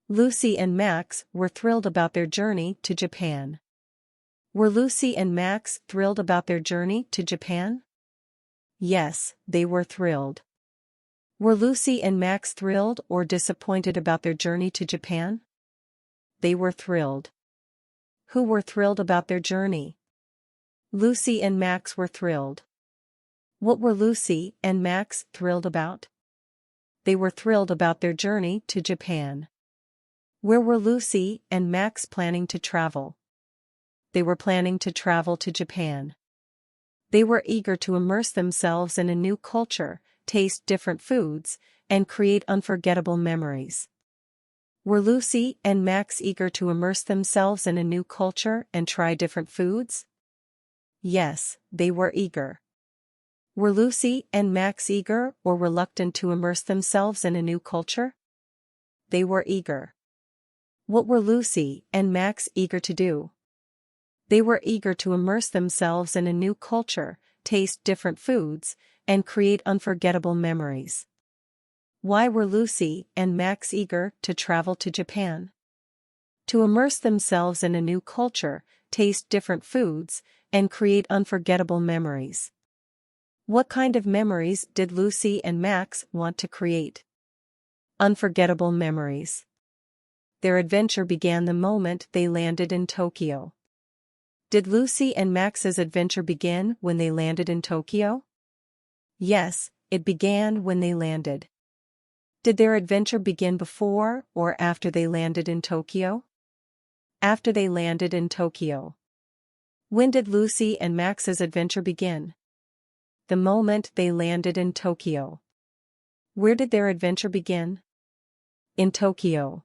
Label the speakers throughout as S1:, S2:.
S1: Lucy and Max were thrilled about their journey to Japan. Were Lucy and Max thrilled about their journey to Japan? Yes, they were thrilled. Were Lucy and Max thrilled or disappointed about their journey to Japan? They were thrilled. Who were thrilled about their journey? Lucy and Max were thrilled. What were Lucy and Max thrilled about? They were thrilled about their journey to Japan. Where were Lucy and Max planning to travel? They were planning to travel to Japan. They were eager to immerse themselves in a new culture, taste different foods, and create unforgettable memories. Were Lucy and Max eager to immerse themselves in a new culture and try different foods? Yes, they were eager. Were Lucy and Max eager or reluctant to immerse themselves in a new culture? They were eager. What were Lucy and Max eager to do? They were eager to immerse themselves in a new culture, taste different foods, and create unforgettable memories. Why were Lucy and Max eager to travel to Japan? To immerse themselves in a new culture, taste different foods, and create unforgettable memories. What kind of memories did Lucy and Max want to create? Unforgettable memories. Their adventure began the moment they landed in Tokyo. Did Lucy and Max's adventure begin when they landed in Tokyo? Yes, it began when they landed. Did their adventure begin before or after they landed in Tokyo? After they landed in Tokyo. When did Lucy and Max's adventure begin? The moment they landed in Tokyo. Where did their adventure begin? In Tokyo.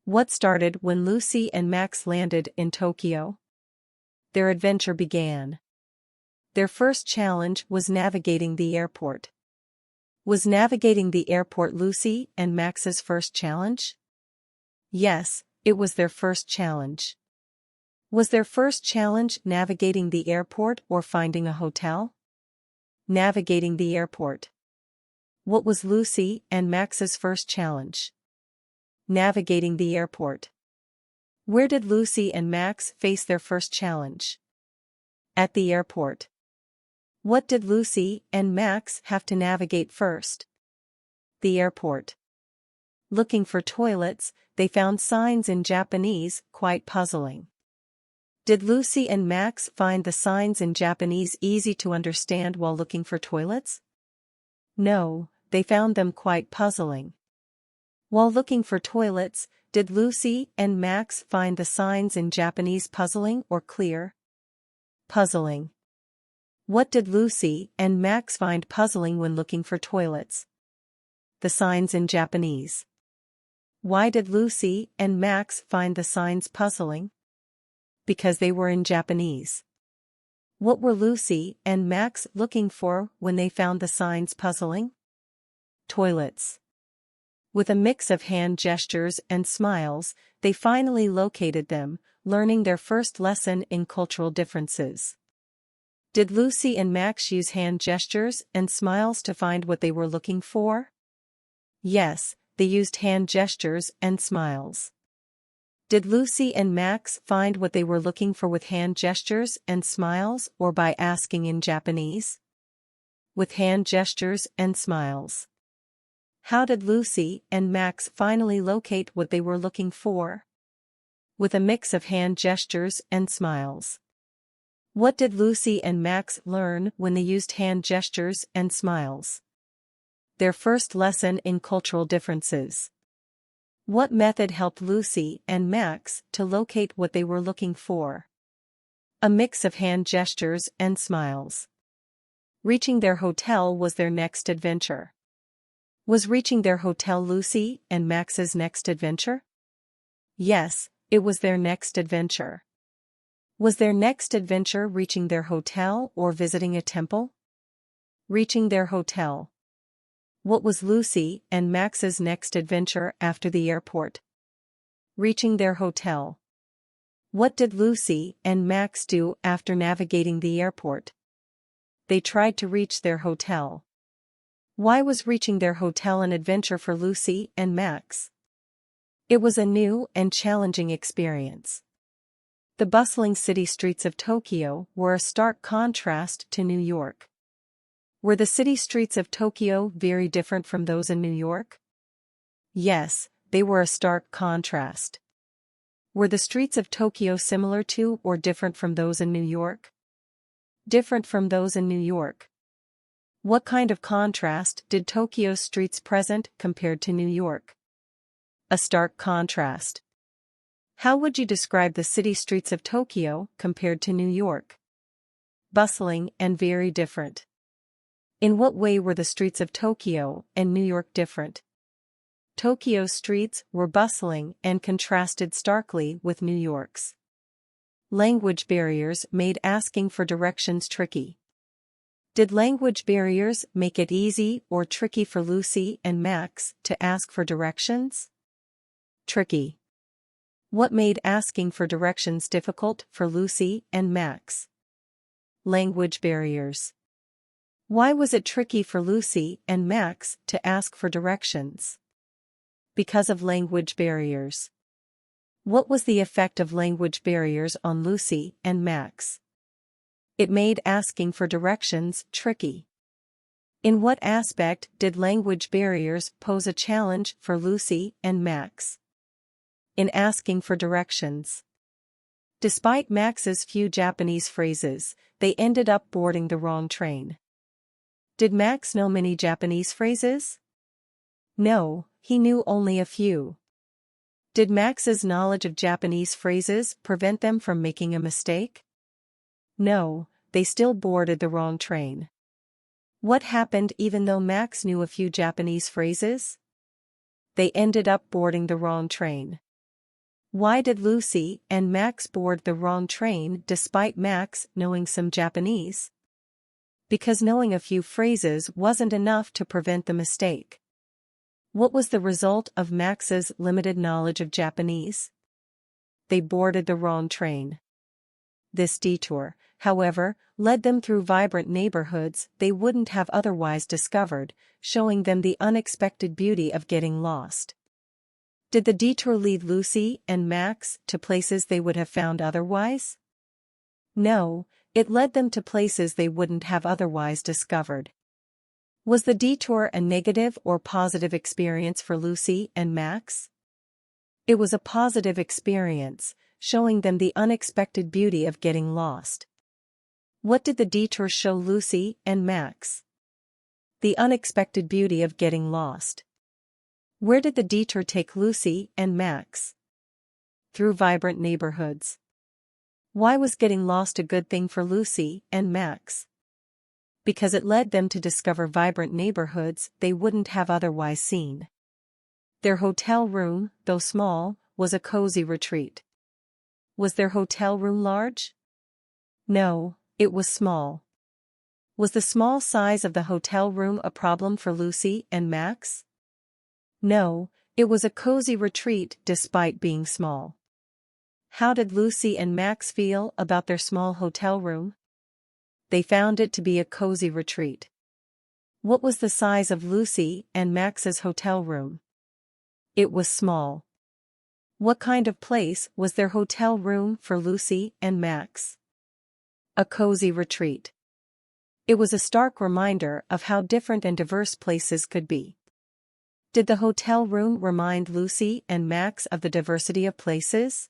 S1: What started when Lucy and Max landed in Tokyo? Their adventure began. Their first challenge was navigating the airport. Was navigating the airport Lucy and Max's first challenge? Yes, it was their first challenge. Was their first challenge navigating the airport or finding a hotel? Navigating the airport. What was Lucy and Max's first challenge? Navigating the airport. Where did Lucy and Max face their first challenge? At the airport. What did Lucy and Max have to navigate first? The airport. Looking for toilets, they found signs in Japanese quite puzzling. Did Lucy and Max find the signs in Japanese easy to understand while looking for toilets? No, they found them quite puzzling. While looking for toilets, did Lucy and Max find the signs in Japanese puzzling or clear? Puzzling. What did Lucy and Max find puzzling when looking for toilets? The signs in Japanese. Why did Lucy and Max find the signs puzzling? Because they were in Japanese. What were Lucy and Max looking for when they found the signs puzzling? Toilets. With a mix of hand gestures and smiles, they finally located them, learning their first lesson in cultural differences. Did Lucy and Max use hand gestures and smiles to find what they were looking for? Yes, they used hand gestures and smiles. Did Lucy and Max find what they were looking for with hand gestures and smiles or by asking in Japanese? With hand gestures and smiles. How did Lucy and Max finally locate what they were looking for? With a mix of hand gestures and smiles. What did Lucy and Max learn when they used hand gestures and smiles? Their first lesson in cultural differences. What method helped Lucy and Max to locate what they were looking for? A mix of hand gestures and smiles. Reaching their hotel was their next adventure. Was reaching their hotel Lucy and Max's next adventure? Yes, it was their next adventure. Was their next adventure reaching their hotel or visiting a temple? Reaching their hotel. What was Lucy and Max's next adventure after the airport? Reaching their hotel. What did Lucy and Max do after navigating the airport? They tried to reach their hotel. Why was reaching their hotel an adventure for Lucy and Max? It was a new and challenging experience. The bustling city streets of Tokyo were a stark contrast to New York. Were the city streets of Tokyo very different from those in New York? Yes, they were a stark contrast. Were the streets of Tokyo similar to or different from those in New York? Different from those in New York. What kind of contrast did Tokyo's streets present compared to New York? A stark contrast. How would you describe the city streets of Tokyo compared to New York? Bustling and very different. In what way were the streets of Tokyo and New York different? Tokyo's streets were bustling and contrasted starkly with New York's. Language barriers made asking for directions tricky. Did language barriers make it easy or tricky for Lucy and Max to ask for directions? Tricky. What made asking for directions difficult for Lucy and Max? Language barriers. Why was it tricky for Lucy and Max to ask for directions? Because of language barriers. What was the effect of language barriers on Lucy and Max? It made asking for directions tricky. In what aspect did language barriers pose a challenge for Lucy and Max? In asking for directions. Despite Max's few Japanese phrases, they ended up boarding the wrong train. Did Max know many Japanese phrases? No, he knew only a few. Did Max's knowledge of Japanese phrases prevent them from making a mistake? No, they still boarded the wrong train. What happened even though Max knew a few Japanese phrases? They ended up boarding the wrong train. Why did Lucy and Max board the wrong train despite Max knowing some Japanese? Because knowing a few phrases wasn't enough to prevent the mistake. What was the result of Max's limited knowledge of Japanese? They boarded the wrong train. This detour, however, led them through vibrant neighborhoods they wouldn't have otherwise discovered, showing them the unexpected beauty of getting lost. Did the detour lead Lucy and Max to places they would have found otherwise? No, it led them to places they wouldn't have otherwise discovered. Was the detour a negative or positive experience for Lucy and Max? It was a positive experience, showing them the unexpected beauty of getting lost. What did the detour show Lucy and Max? The unexpected beauty of getting lost. Where did the detour take Lucy and Max? Through vibrant neighborhoods. Why was getting lost a good thing for Lucy and Max? Because it led them to discover vibrant neighborhoods they wouldn't have otherwise seen. Their hotel room, though small, was a cozy retreat. Was their hotel room large? No, it was small. Was the small size of the hotel room a problem for Lucy and Max? No, it was a cozy retreat despite being small. How did Lucy and Max feel about their small hotel room? They found it to be a cozy retreat. What was the size of Lucy and Max's hotel room? It was small. What kind of place was their hotel room for Lucy and Max? A cozy retreat. It was a stark reminder of how different and diverse places could be. Did the hotel room remind Lucy and Max of the diversity of places?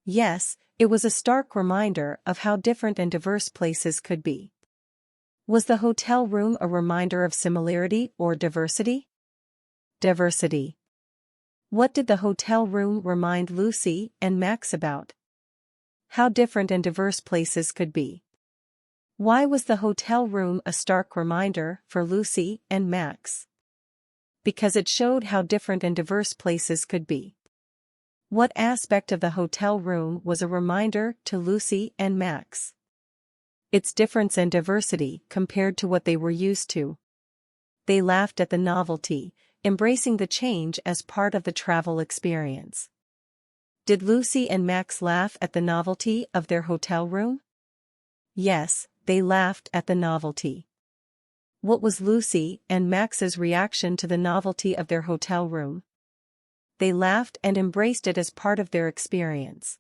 S1: Yes, it was a stark reminder of how different and diverse places could be. Was the hotel room a reminder of similarity or diversity? Diversity. What did the hotel room remind Lucy and Max about? How different and diverse places could be. Why was the hotel room a stark reminder for Lucy and Max? Because it showed how different and diverse places could be. What aspect of the hotel room was a reminder to Lucy and Max? Its difference and diversity compared to what they were used to. They laughed at the novelty, embracing the change as part of the travel experience. Did Lucy and Max laugh at the novelty of their hotel room? Yes, they laughed at the novelty. What was Lucy and Max's reaction to the novelty of their hotel room? they laughed and embraced it as part of their experience.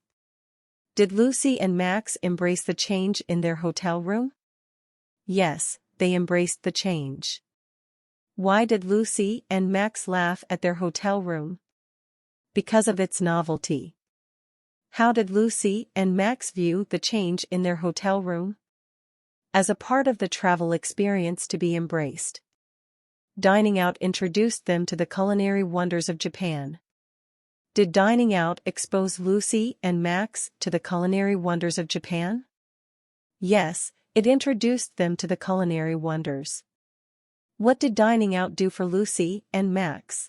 S1: Did Lucy and Max embrace the change in their hotel room? Yes, they embraced the change. Why did Lucy and Max laugh at their hotel room? Because of its novelty. How did Lucy and Max view the change in their hotel room? As a part of the travel experience to be embraced. Dining out introduced them to the culinary wonders of Japan. Did dining out expose Lucy and Max to the culinary wonders of Japan? Yes, it introduced them to the culinary wonders. What did dining out do for Lucy and Max?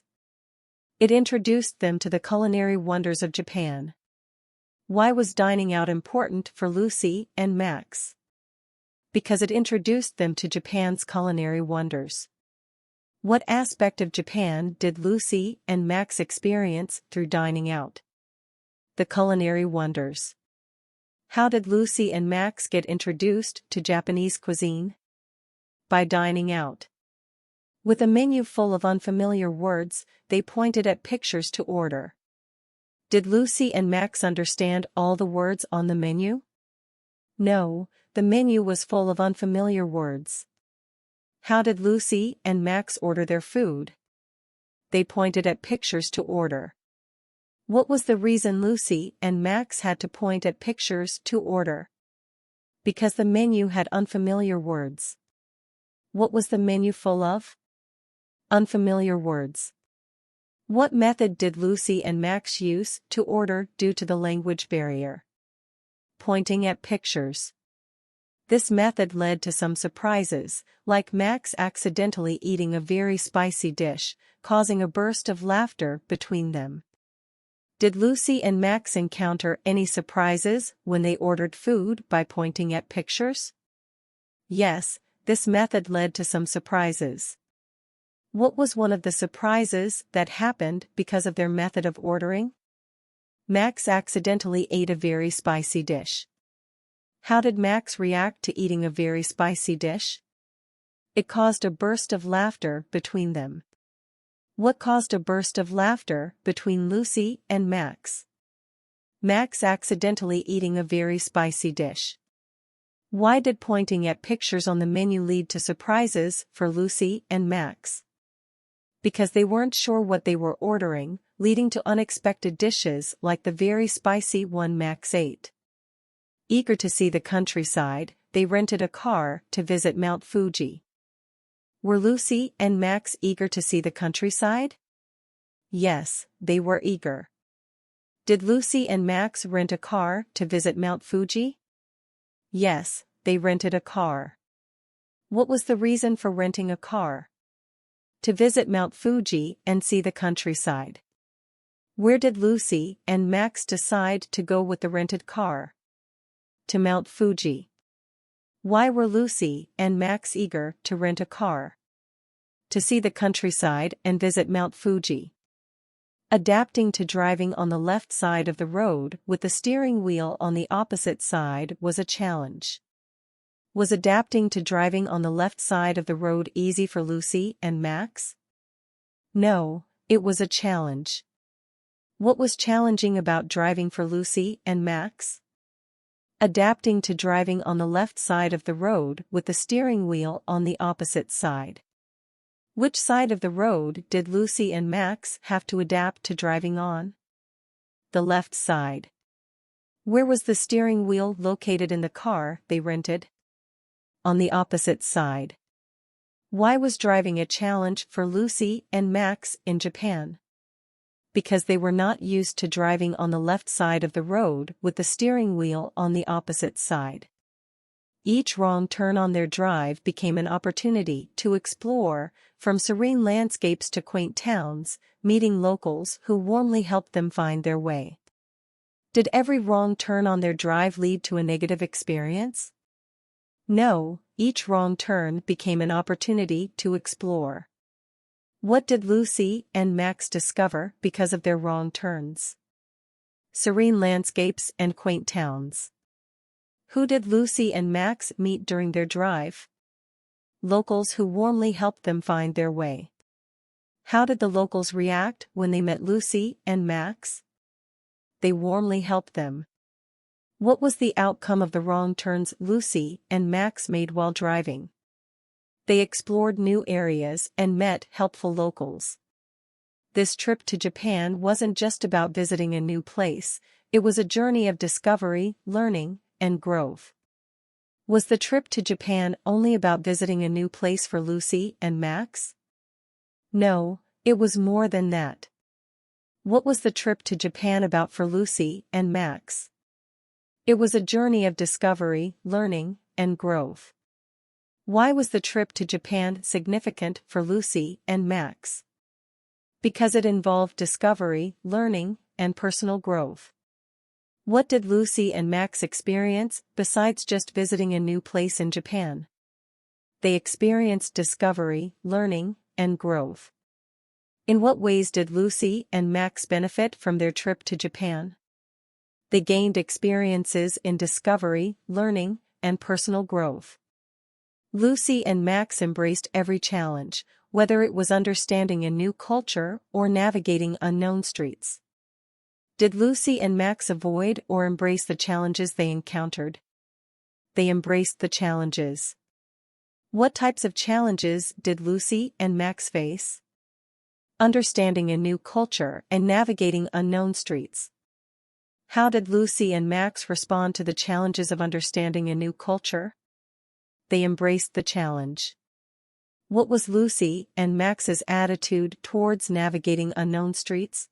S1: It introduced them to the culinary wonders of Japan. Why was dining out important for Lucy and Max? Because it introduced them to Japan's culinary wonders. What aspect of Japan did Lucy and Max experience through dining out? The culinary wonders. How did Lucy and Max get introduced to Japanese cuisine? By dining out. With a menu full of unfamiliar words, they pointed at pictures to order. Did Lucy and Max understand all the words on the menu? No, the menu was full of unfamiliar words. How did Lucy and Max order their food? They pointed at pictures to order. What was the reason Lucy and Max had to point at pictures to order? Because the menu had unfamiliar words. What was the menu full of? Unfamiliar words. What method did Lucy and Max use to order due to the language barrier? Pointing at pictures. This method led to some surprises, like Max accidentally eating a very spicy dish, causing a burst of laughter between them. Did Lucy and Max encounter any surprises when they ordered food by pointing at pictures? Yes, this method led to some surprises. What was one of the surprises that happened because of their method of ordering? Max accidentally ate a very spicy dish. How did Max react to eating a very spicy dish? It caused a burst of laughter between them. What caused a burst of laughter between Lucy and Max? Max accidentally eating a very spicy dish. Why did pointing at pictures on the menu lead to surprises for Lucy and Max? Because they weren't sure what they were ordering, leading to unexpected dishes like the very spicy one Max ate. Eager to see the countryside, they rented a car to visit Mount Fuji. Were Lucy and Max eager to see the countryside? Yes, they were eager. Did Lucy and Max rent a car to visit Mount Fuji? Yes, they rented a car. What was the reason for renting a car? To visit Mount Fuji and see the countryside. Where did Lucy and Max decide to go with the rented car? To Mount Fuji. Why were Lucy and Max eager to rent a car? To see the countryside and visit Mount Fuji. Adapting to driving on the left side of the road with the steering wheel on the opposite side was a challenge. Was adapting to driving on the left side of the road easy for Lucy and Max? No, it was a challenge. What was challenging about driving for Lucy and Max? Adapting to driving on the left side of the road with the steering wheel on the opposite side. Which side of the road did Lucy and Max have to adapt to driving on? The left side. Where was the steering wheel located in the car they rented? On the opposite side. Why was driving a challenge for Lucy and Max in Japan? Because they were not used to driving on the left side of the road with the steering wheel on the opposite side. Each wrong turn on their drive became an opportunity to explore, from serene landscapes to quaint towns, meeting locals who warmly helped them find their way. Did every wrong turn on their drive lead to a negative experience? No, each wrong turn became an opportunity to explore. What did Lucy and Max discover because of their wrong turns? Serene landscapes and quaint towns. Who did Lucy and Max meet during their drive? Locals who warmly helped them find their way. How did the locals react when they met Lucy and Max? They warmly helped them. What was the outcome of the wrong turns Lucy and Max made while driving? They explored new areas and met helpful locals. This trip to Japan wasn't just about visiting a new place, it was a journey of discovery, learning, and growth. Was the trip to Japan only about visiting a new place for Lucy and Max? No, it was more than that. What was the trip to Japan about for Lucy and Max? It was a journey of discovery, learning, and growth. Why was the trip to Japan significant for Lucy and Max? Because it involved discovery, learning, and personal growth. What did Lucy and Max experience besides just visiting a new place in Japan? They experienced discovery, learning, and growth. In what ways did Lucy and Max benefit from their trip to Japan? They gained experiences in discovery, learning, and personal growth. Lucy and Max embraced every challenge, whether it was understanding a new culture or navigating unknown streets. Did Lucy and Max avoid or embrace the challenges they encountered? They embraced the challenges. What types of challenges did Lucy and Max face? Understanding a new culture and navigating unknown streets. How did Lucy and Max respond to the challenges of understanding a new culture? They embraced the challenge. What was Lucy and Max's attitude towards navigating unknown streets?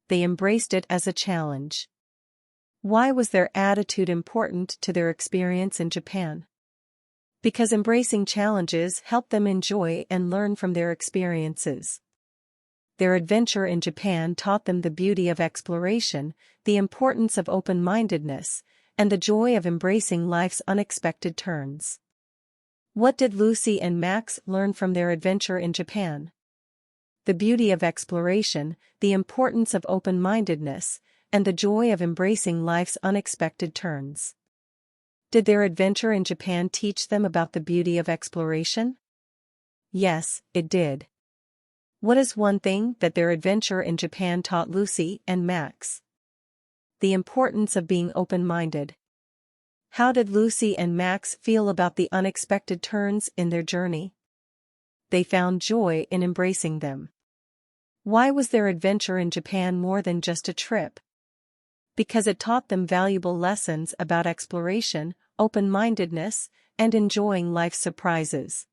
S1: They embraced it as a challenge. Why was their attitude important to their experience in Japan? Because embracing challenges helped them enjoy and learn from their experiences. Their adventure in Japan taught them the beauty of exploration, the importance of open-mindedness, and the joy of embracing life's unexpected turns. What did Lucy and Max learn from their adventure in Japan? The beauty of exploration, the importance of open-mindedness, and the joy of embracing life's unexpected turns. Did their adventure in Japan teach them about the beauty of exploration? Yes, it did. What is one thing that their adventure in Japan taught Lucy and Max? The importance of being open-minded. How did Lucy and Max feel about the unexpected turns in their journey? They found joy in embracing them. Why was their adventure in Japan more than just a trip? Because it taught them valuable lessons about exploration, open-mindedness, and enjoying life's surprises.